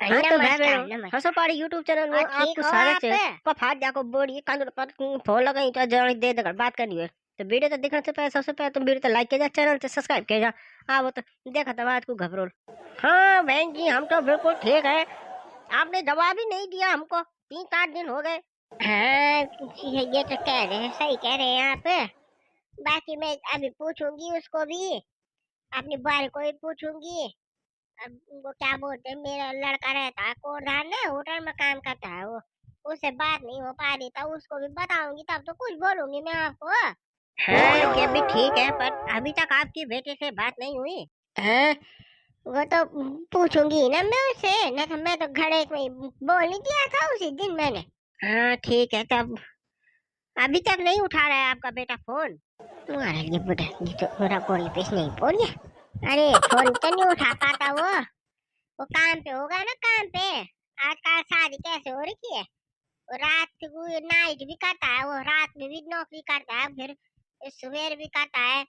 हाँ तो भाई नमस्कार बहनों, नमस्कार। हंसो पाड़ी यूट्यूब चैनल में और आपको ठीक हो स्वागत आप? है। कब हाथ जाको बोड़ी कांदो पर फोन लगाई तो जरा दे देकर बात करनी है। तो वीडियो तो देखने से पहले सबसे पहले तुम वीडियो तो लाइक कीजिए, चैनल तो सब्सक्राइब कीजिए। हाँ वो तो देखा था आज को घबरोल। हाँ बहन जी हम तो बिल्कुल ठीक है। आपने जवाब ही नहीं दिया हमको, 3-4 दिन हो गए। हाँ, ये तो कह रहे हैं, सही कह रहे हैं आप। बाकी मैं अभी पूछूंगी उसको भी, अपनी बुआरी को भी पूछूंगी। अब वो क्या बोलते हैं, मेरा लड़का रहता है कोरधान में, होटल में काम करता है वो। उससे बात नहीं हो पा रही, तो उसको भी बताऊंगी, तब तो कुछ बोलूंगी मैं आपको। हाँ ये भी ठीक है, पर अभी तक आपकी बेटे से बात नहीं हुई। हाँ, वो तो पूछूंगी ना मैं उससे, न तो मैं तो घड़े में ही बोल नहीं दिया था उसी दिन मैंने। हाँ ठीक है, तब अभी तक नहीं उठा रहा है आपका बेटा फोन। तुम्हारा ये बुढ़ा ये तो पूरा गोली पेश नहीं बोल गया। अरे फोन तो नहीं उठा पाता वो काम पे होगा ना, काम पे। आजकल शादी कैसे हो रही है, वो रात को नाइट भी करता है, वो रात में भी नौकरी करता है, फिर सवेर भी करता है?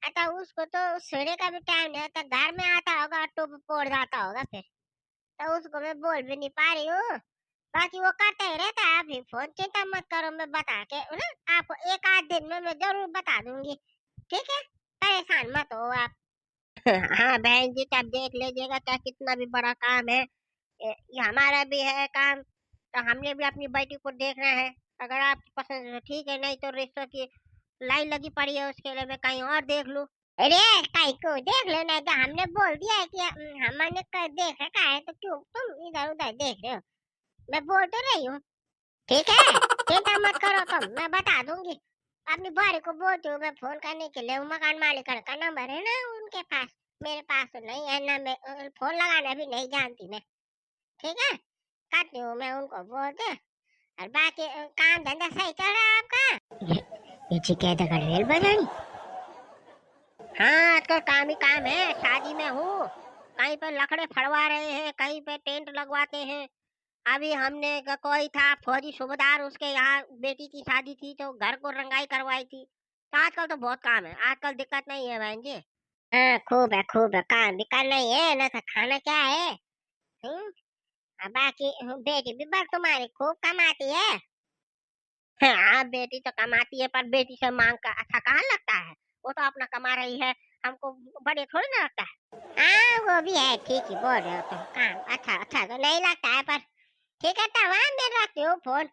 अतः उसको तो सोने का भी टाइम नहीं होता, घर में आता होगा ऑटो पे पड़ जाता होगा फिर। तो उसको मैं बोल भी नहीं पा रही हूँ। बाकी वो करता ही रहता है, अभी फोन चिंता मत करो, मैं बता के ना आपको एक आध दिन में मैं जरूर बता दूंगी। ठीक है, परेशान मत हो आप। हाँ बहन जी, तब देख लीजिएगा चाहे कितना भी बड़ा काम है। ये हमारा भी है काम, तो हमने भी अपनी बेटी को देखना है। अगर आपकी पसंद है तो ठीक है, नहीं तो रिश्तों की लाइन लगी पड़ी है, उसके लिए मैं कहीं और देख लूं। अरे कहीं को देख लेना है, तो हमने बोल दिया है कि हमने देख रखा है, तो क्यों तुम इधर उधर देख रहे हो? मैं बोल तो रही हूँ। ठीक है, चिंता मत करो तुम, मैं बता दूंगी। अपनी बुआरी को बोलती हूँ मैं फोन करने के लिए, वो मकान मालिक का नंबर है ना उनके पास। मेरे पास तो नहीं है ना, मैं फोन लगाना भी नहीं जानती मैं। ठीक है, करती हूँ मैं उनको बोल दे। और बाकी काम धंधा सही चल रहा है आपका? ये चिकेता का रेल बजानी। हाँ आजकल काम ही काम है, शादी में हूँ। कहीं पे लकड़े फड़वा रहे हैं, कहीं पे टेंट लगवाते हैं। अभी हमने कोई था फौजी सूबेदार, उसके यहाँ बेटी की शादी थी तो घर को रंगाई करवाई थी। तो आजकल तो बहुत काम है, आजकल दिक्कत नहीं है बहन जी। हाँ खूब है, काम भी करना ही है ना, तो खाना क्या है? हम्म। और बाकी बेटी भी बस तुम्हारी खूब कमाती है। हाँ बेटी तो कमाती है, पर बेटी से मांग का अच्छा कहाँ लगता है। वो तो अपना कमा रही है, हमको बड़े थोड़ी ना लगता है। हाँ वो भी है, ठीक ही बोल रहे हो तुम, काम अच्छा अच्छा तो नहीं लगता है, पर ठीक है, तब हाँ मैं रखती हूँ फोन।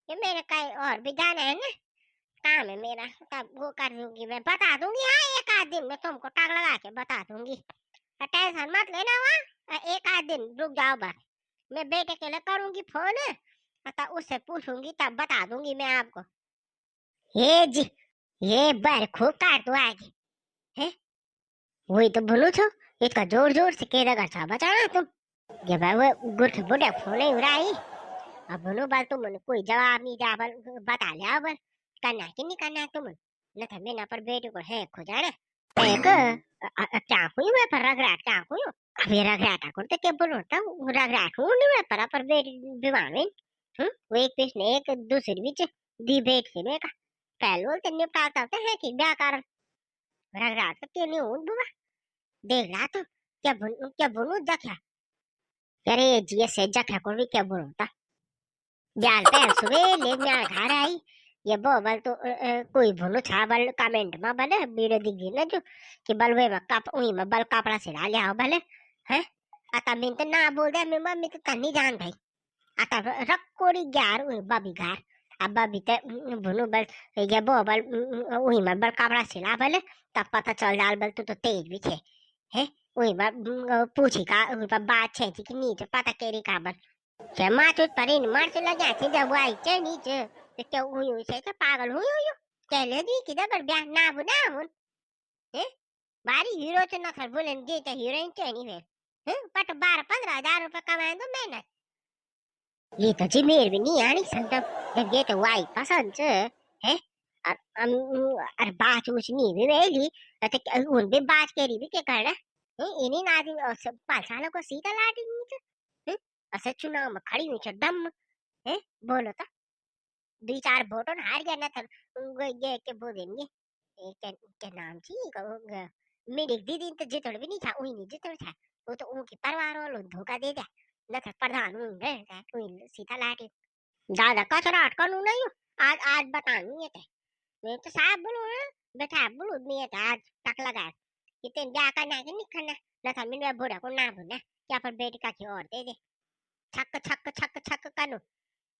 ये मेरे कहीं और भी जाना है ना, काम है मेरा, तब वो कर दूंगी, मैं बता दूंगी। हाँ एक आध दिन में तुमको टग लगा के बता दूंगी, तो टेंशन मत लेना। वहाँ एक आध दिन रुक जाओ बस, मैं बेटे के लिए करूंगी फोन, तो उससे पूछूंगी, तब बता दूंगी मैं आपको। ये जी, ये बार खूब काट दो आगे है। वही तो बोलो छो, इसका जोर जोर से केरा का बचाना तुम। ये भाई वो गुठ बुढ़े फोन ही उड़ाई। अब बोलो बाल तुम कोई जवाब नहीं जा, बल बता ले बल करना है कि नहीं करना है तुम, न था मेरा पर बेटे को है खो जाना एक क्या हुई मैं पर रगराट क्या हुई। अभी रगराटा करते क्या बोलता रगराट हूँ नहीं मैं पर बेटी बीमार में। वो एक पीस ने एक दूसरी बीच दी बेट से मैं का पहले बोलते निपटाता है कि ब्याह कारण रगराट का क्यों नहीं हूँ बुआ। देख रहा तो क्या बोलूं जख्या। अरे जी से जख्या को भी क्या बोलता ब्याल पैर सुबह ले म्या घर आई। ये बोल तो कोई बोलो छा बल कमेंट में बले वीडियो दिखी ना जो कि बल वे में कप उई में बल कपड़ा से डाले आओ भले हैं। आता मिन तो ना बोल दे मैं मम्मी तो तन्नी जान भाई। आता रख कोड़ी ग्यार उई बबी घर। अब बबी ते बोलो बल ये बो बल उई में बल कपड़ा सिला भले, तब पता चल डाल बल तू तो तेज भी थे है। उई में पूछी का उई पर बात छे थी कि नहीं तो पता केरी का बल माथुं परीने मार्च लग्या थिए जब आई चाहिँ नीचे तो क्या हुई से तो पागल हुई हुई कहले दी कि दबर ब्याह ना बुना हुन है। बारी हीरो से न खर बोलन जे तो हीरोइन चाहिँ नहीं है। पट 12-15 हजार रुपए कमाए तो मेहनत ये तो जी मेर भी नहीं आनी संतम जब ये तो वाई पसंद से है। और अरे बात उसनी भी वेली तो उन भी बात करी भी के करना है इन्हीं नादी 5 सालों को सीता लाटी नहीं। अच्छा चुनाव में खड़ी हुई छ दम है। बोलो तो 2-4 वोटों ने हार गया ना था। ये के बोल देंगे के नाम थी मेरी दीदी तो जितड़ भी नहीं था, उही नहीं जितड़ था। वो तो उनकी परिवार वालों धोखा दे दिया। न था प्रधान हूँ रे कोई सीधा लाटी दादा कचरा अटकनु नहीं हूँ आज बताऊँ ये थे मैं तो साहब बोलूँ हाँ बेटा बोलूँ मैं तो आज तक लगा इतने ब्याह करना है कि नहीं करना न था मैंने बुरा को ना भूलना क्या पर बेटी का की और दे दे छक छक छक छक कनु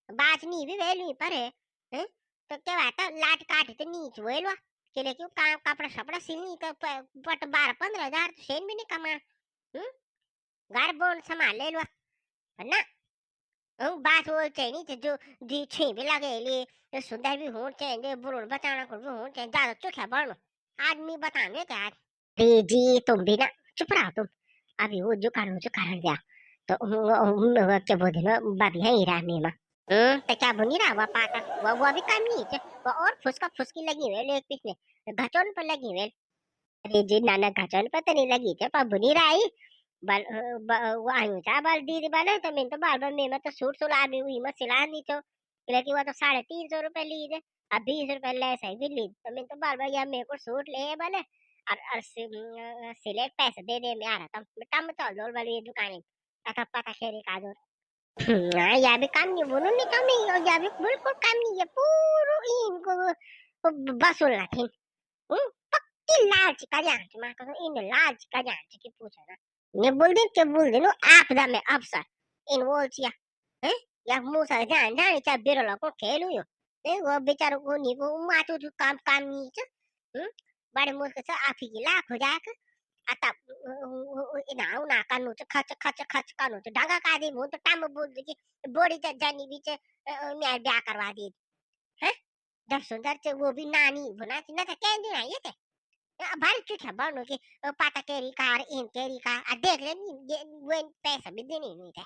बाज नहीं भी वेलू पर है हैं? तो क्या बात है लाट काट तो नीच वेलवा के लिए क्यों काम कपड़ा शपड़ा सिलनी तो पट 12-15 हजार तो सेन भी नहीं कमा घर बोन संभाल ले लो है बात वो चाहिए तो जो दी छी भी लगे लिए सुंदर भी हो चाहिए बुरुड़ बताना को भी हो चाहिए ज्यादा चुखा बढ़ो आदमी बताने थे आज जी जी तुम भी ना चुप रहो तुम अभी वो जो कारण दिया तो क्या बोलते ना बाबी है हीरा में तो क्या बुनी रहा वो पाता वो अभी काम नहीं है वो और फुसका फुसकी लगी हुई है एक पीछे घचोन पर लगी हुई है अरे जी नाना घचोन पर तो नहीं लगी थी पर बुनी रहा ही बल वो आयु था बल दीदी बने तो मैं तो बाल बाल में तो सूट सुला भी हुई मैं सिला नहीं तो लेकिन वो तो 350 रुपए ली थे अब 20 रुपए ले सही भी ली तो मैं तो बाल बाल यार मेरे को सूट ले बने और सिलेक्ट पैसे दे दे मैं आ रहा था बेटा मैं चल दो वाली ये दुकान पता पता शेरी का दो हाँ या भी काम नहीं बोलो नहीं काम नहीं और या भी बिल्कुल काम नहीं है पूरा इनको बसूलना थी पक्की लाज का जान मां को इन लाज का जान की पूछो ना ने बोल दे नो आपदा में अफसर इन बोल चिया हैं या मुसा जान जान चा बिरला को खेलू यो वो बेचारो को नहीं वो माचो जो काम नहीं छ बड़े मुश्किल से आप ही की लाख हो जाएगा आता ina una kanu च खच कनु च ढंगा का दी मुंह तो टाइम बोल दी कि बड़ी जानी बीच मैं ब्याह करवा दी हैं जब सुंदर च वो भी नानी बना थी ना तो कह दी ना ये थे भारी चुठा बनो कि पाता केरी का और इन केरी का देख ले नहीं वो पैसा भी देने नहीं थे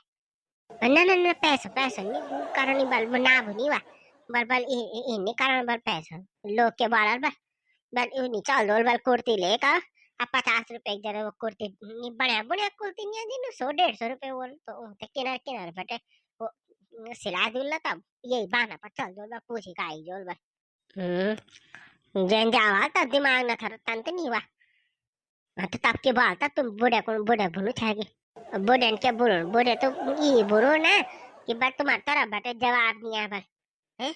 ना ना ना पैसा पैसा नहीं कारण नहीं बल ना बनी वा बल बल इन कारण बल पैसा लोग के बाल बल बल इन चल दो बल कुर्ती लेका अब 50 रुपए एक जरा वो कुर्ती बढ़िया बढ़िया कुर्ती नहीं आती ना 100-150 रुपए वो तो किनारे किनारे बटे वो सिला दूल्ला तब यही बहाना पर चल दो पूछी का आई जोल बस जैन जावा तब दिमाग न था तंत नहीं हुआ तो तब के बाद तक तुम बुढ़े भूलू छागे बुढ़े क्या बुढ़ो बुढ़े तो ये बुढ़ो ना कि बस तुम्हारे तरह बटे जवाब नहीं है बस है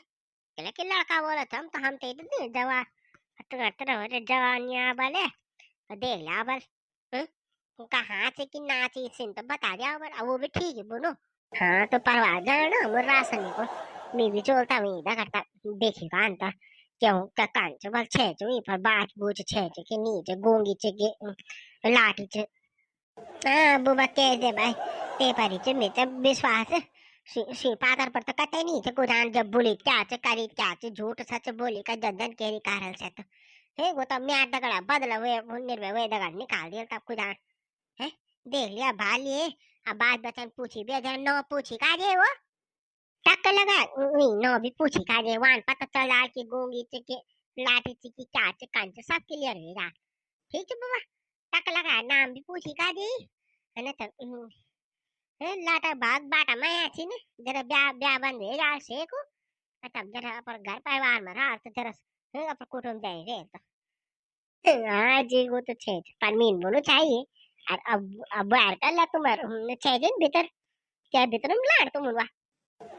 कि लड़का बोला था हम तो इतने जवाब तुम्हारे तरह बटे जवाब नहीं है बोले देख लिया बस कहाँ से कि ना से सिन तो बता दिया पर वो भी ठीक है बोलो हाँ तो परवाह जाना मोर राशन को मैं भी चलता वहीं दा करता देखेगा अंता क्यों क्या कांच बल छे जो पर बात बूझ छे के नीचे गोंगी चे के लाठी चे हाँ बुबा कह दे भाई ते परी चे मैं तो विश्वास है श्री पादर पर तो कते नहीं थे कुरान जब बोली क्या चे करी क्या चे झूठ सच बोली का जदन केरी कारण से तो हे वो तब मैं आठ दगड़ा बदला वे निर्भय वे दगड़ निकाल दिया तब कुछ है देख लिया भालिए अब बात बचन पूछी भी अगर नौ पूछी का जे वो टक लगा नहीं नौ भी पूछी का जे वान पता चला कि गोंगी चिके लाठी चिकी चाच कंच सब क्लियर हो रहा ठीक है बाबा टक लगा नाम भी पूछी का जे है ना तब लाटा भाग बाटा मैं आछी ने जरा ब्याह ब्याह बंद हो जा से को तब जरा पर घर परिवार में रहा तो जरा अपन कुटुंब जाए रे हाँ जी वो तो छे परमीन बोलो चाहिए और अब बाहर का ला तुम्हारे छे दिन भीतर क्या भीतर में लाड़ तुम उनवा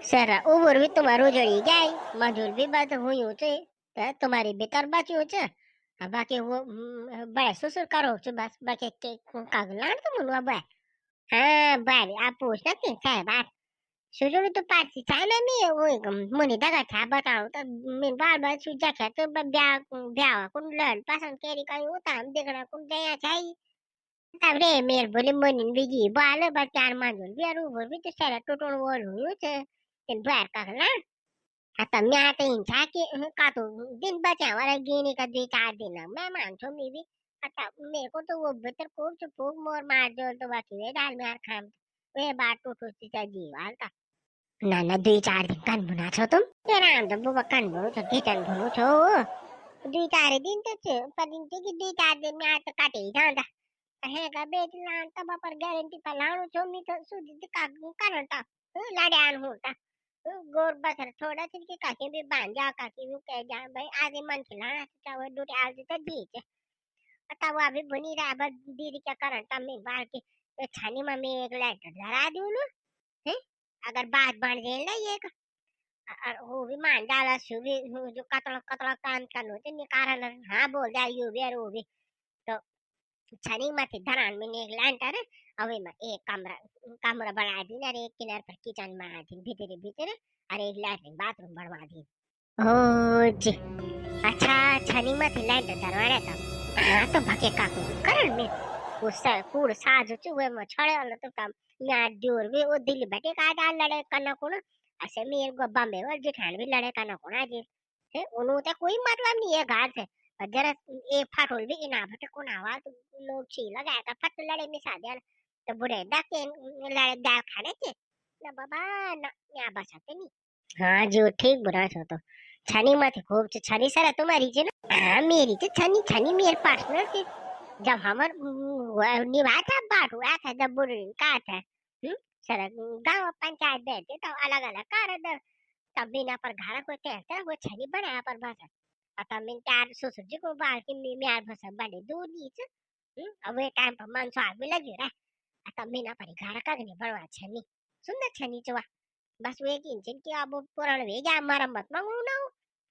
सर ओवर भी तुम्हारो जड़ी गई मजूर भी बात हुई होते तो तुम्हारी भीतर बची हो चे अब बाकी वो बड़े ससुर करो चे बस बाकी के का लाड़ तुम उनवा बा हाँ बारी आप पूछना थी क्या बात सुजुड़ तो पार्टी चाइना में वो मुनि दगा था बताओ तो मैं बार बार सुजा क्या तो ब्याह ब्याह कुन लड़ पसंद केरी कहीं होता हम देखना कुन गया चाहिए तब रे मेर बोले मुनि बिजी बाल बचार मांझोल भी अरु बोल भी तो सारा टोटल वॉल हुई थे तेन बार का ना आता मैं आते इन छाके का तो दिन बचा वाला गिने का 2-4 दिन मैं मान छो मी भी आता मेरे को तो वो भीतर को चुप मोर मार जोल तो बाकी वे डाल में खाम वे बात टूटो सी जीवाल का ना ना 2-4 दिन कान बुना छो तुम तेरा आम तो बुबा कान बुनो छो किचन बुनो छो 2-4 दिन तो छे पर दिन के 2-4 दिन में आ तो काटे ही जांदा है का बेच लान तब पर गारंटी पर लाणो छो मी तो सुधी का करंटा लाड्यान होता गोर बसर थोड़ा सी के काके भी बांध जा काके भी कह जा भाई आधे मन खिलाना चाहे दूध आल दे तो दीचे पता वो अभी बनी रहा बस दीदी क्या करंटा में बाल के छानी में मैं एक लाइटर धरा दूं हैं अगर बात बन जाए ना ये और वो भी मान डाला सु भी जो कतला कतला काम करनो ते निकारण हाँ बोल दे यू भी और वो भी तो छनी मत धरान में एक लांटर अवे में एक कमरा कमरा बना दी और एक किनारे पर किचन बना दी भीतर भीतर और एक लैट्रिन बाथरूम बनवा दी ओ जी अच्छा छनी मत लांटर धरवाने था हाँ तो भके काकू करण में उससे कूड़ साज चुवे में छड़े वाला तो काम यार जोर भी वो दिल्ली बैठे का डाल लड़े करना को ना ऐसे मेरे को बम्बे और जेठान भी लड़े करना को ना जी है उन्होंने तो कोई मतलब नहीं है घाट से और जरा एक फाटोल भी इना भटे को ना हुआ तो लोग छी लगाया था फट लड़े में साधे तो बुरे डके लड़े दाल खाने के ना बाबा ना यहाँ बसाते नहीं हाँ जो ठीक बुरा छो तो छनी मत खूब छनी सर तुम्हारी जी ना हाँ मेरी तो छनी छनी मेरे पार्टनर थी जब हमर निभा था बात हुआ था जब बुरी का था सर गांव पंचायत बैठे तो अलग अलग कार तब बिना पर घर को कहते वो छनी बनाया पर बस आता मिन तार ससुर जी को बाल की म्यार भसा बड़े दूर नीचे अब वे टाइम पर मन स्वाद भी लगी रहा आता बिना पर घर का नहीं बड़वा छनी सुंदर छनी चुआ बस वे की इंजन की अब पुराण वे जा मरम्मत मांगू ना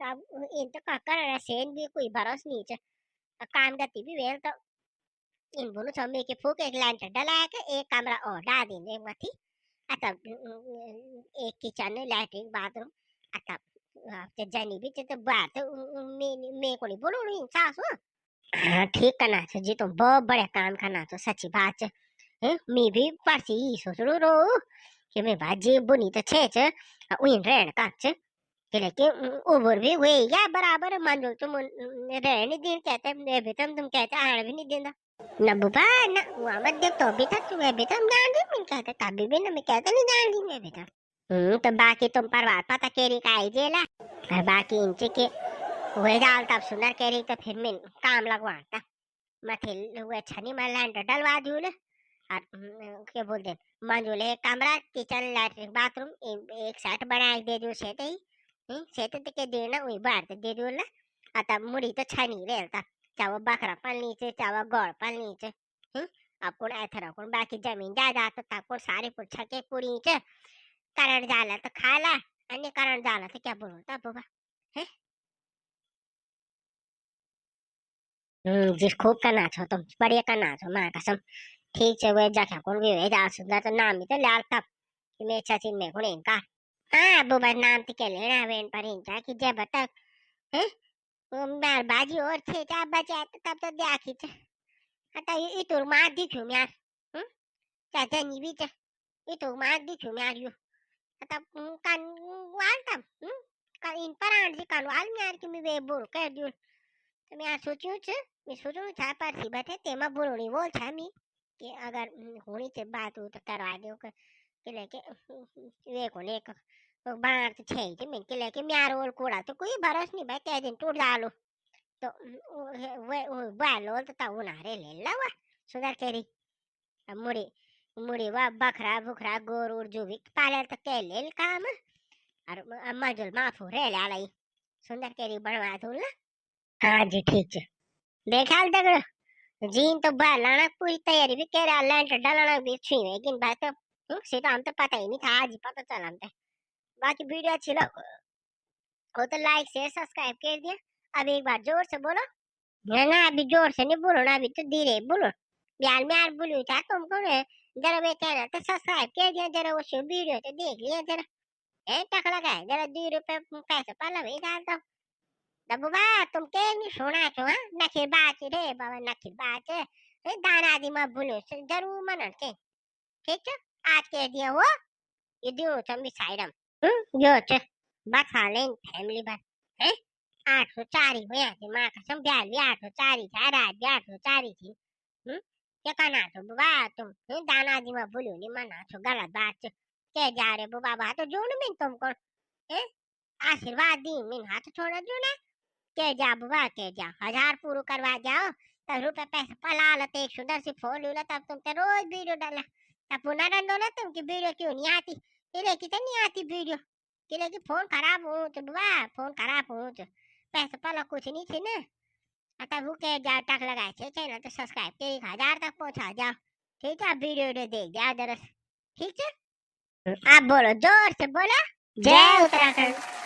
तब इन तो का कर सेन भी कोई भरोस नहीं च काम गति भी वेल तो इन बोलो छम्मे के फूक एक लैंटर डलाया के एक कमरा और डाल देंगे मथी आता एक किचन लैट्रिन बाथरूम आता ते जानी भी ते बात मैं को नहीं बोलो नहीं सासू हाँ ठीक करना है जी तुम बहुत बड़े काम करना तो सच्ची बात है मैं भी परसी सोच रो कि मैं बाजी बुनी तो छे छ उइन रहन का छ कि लेकिन ओवर भी हुए या बराबर मान लो तुम रहने दिन कहते मैं भी तुम कहते आने भी नहीं देना ना बुबा ना वहाँ मत देख तो अभी तक मैं भी तुम जान दी मैं कहते कभी भी ना मैं कहते नहीं जान दी मैं भी तो बाकी तुम परवार पता केरी का आई जेला और बाकी इनचे के वही डाल तब सुंदर केरी तो फिर मैं काम लगवाता मथे हुए छनी में लैंड डलवा दूँ ना और क्या बोलते मंजूले कमरा किचन लैट्रिन बाथरूम एक सेट बना दे दूँ सेट ही सेट के देना वही बाहर तो दे दूँ ना आता मुड़ी तो छनी रहता चाहे बकरा पल नीचे चाहे गौड़ पल नीचे अब कौन ऐसा रहो कौन बाकी जमीन जायदाद तो तब कौन सारे कुछ छके पूरी नीचे करण जाला तो खाला अन्य करण जाला तो क्या बोलता बाबा है जिस खूब का नाच हो तुम बढ़िया का नाच हो माँ कसम ठीक है वे जाके कौन भी वे जा सुंदर तो नाम ही तो लाल तब कि मैं चाची में कौन इनका हाँ बाबा नाम तो के लेना वेन पर इनका कि जब तक है मार बाजी और थे जा बचा तो तब तो देखी थे आता ये तो मार दी क्यों यार चाचा नहीं भी थे ये तो मार दी क्यों यार यू आता kan waltam kan in paran si kan wal mi ar ki mi be bor ka dur તમે આ સોચ્યું છે મેં સોચ્યું છે પાછી બેઠે તેમાં બોલણી બોલ છે મી કે અગર હોણી છે બાત हो तो करवा दो કે લેકે वे को लेक बाहर तो छे के मैं के लेके म्यार और कोड़ा तो कोई भरोस नहीं भाई ते दिन टूट डालो तो वो बालो तो ता उनारे ले लावा सुधार केरी मुड़ी मुड़ी वा बखरा बुखरा गोर उड़ जो भी पाले तो के ले काम और अम्मा जो माफू रे ले लाई सुंदर केरी बनवा दूं ना हाँ जी ठीक है बेख्याल तक जीन तो लाना पूरी तैयारी भी कह रहा लैंड डालना भी अच्छी है लेकिन बात तो सीधा हम तो पता ही नहीं था आज ही पता चला हमसे बाकी वीडियो अच्छी लग हो तो लाइक शेयर सब्सक्राइब कर दिया अब एक बार जोर से बोलो ना ना अभी जोर से नहीं बोलो ना अभी तो धीरे बोलो यार मैं यार बोलूँ था तुमको ने जरा वे कहना तो सब्सक्राइब कर दिया जरा वो वीडियो तो देख लिया जरा टक लगा है जरा 2 रुपए पैसे पाला भी डाल दो बाबा तुम के नहीं सुना छो हाँ नखिर बात रे बाबा नखिर बात दाना दी मैं बोलो जरूर मनन के ठीक है आज कह दिया वो ये दियो चम्बी साइडम यो च बात हाले फैमिली बात है 804 ही हुआ कि माँ कसम ब्याह भी 804 ही था रात भी 804 ही थी क्या कहना तो बाबा तुम दाना दी मैं बोलो नहीं मना छो गलत बात च कह जा रहे बाबा बात तो जोड़ में तुमको आशीर्वाद दी मिन हाथ छोड़ा जो ना के जा बुआ के जा 1000 पूरा करवा जाओ तब रुपए पैसे पला लेते एक सुंदर सी फोन ले लो तब तुम तो रोज वीडियो डाला तब पुनः डालो ना तुम की वीडियो क्यों नहीं आती किले की तो नहीं आती वीडियो किले की फोन खराब हो तो बुआ फोन खराब हो तो पैसे पला कुछ नहीं थे ना तब वो के जा टक लगाए थे चैनल तो सब्सक्राइब के 1000 तक पहुंचा जाओ ठीक है वीडियो देख जाओ जरा ठीक है आप बोलो, जोर से बोलो, जय उत्तराखंड।